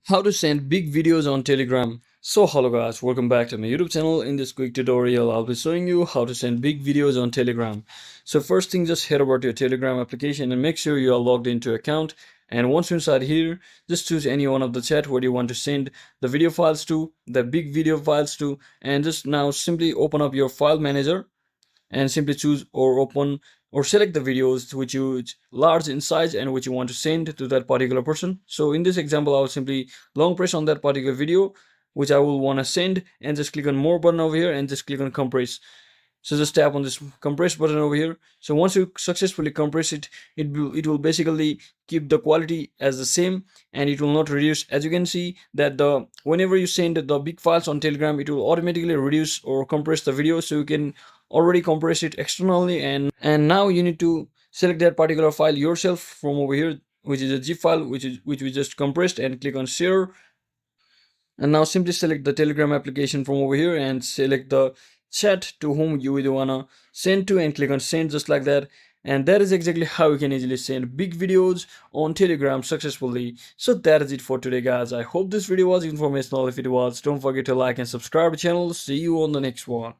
How to send big videos on Telegram. So hello guys, welcome back to my YouTube channel. In this quick tutorial, I'll be showing you how to send big videos on Telegram. So first thing, just head over to your Telegram application and make sure you are logged into your account. And once you're inside here, just choose any one of the chat where you want to send the video files to, the big video files to, and just now simply open up your file manager and simply choose or open or select the videos which you large in size and which you want to send to that particular person. So in this example, I will simply long press on that particular video which I will want to send and just click on more button over here and just click on compress. So just tap on this compress button over here. So once you successfully compress it, it will basically keep the quality as the same and it will not reduce. As you can see that the whenever you send the big files on Telegram, it will automatically reduce or compress the video, so you can already compress it externally. And now you need to select that particular file yourself from over here, which is a zip file which we just compressed, and click on share. And now simply select the Telegram application from over here and select the chat to whom you would wanna send to and click on send, just like that. And that is exactly how you can easily send big videos on Telegram successfully. So that is it for today guys. I hope this video was informational. If it was, don't forget to like and subscribe to the channel. See you on the next one.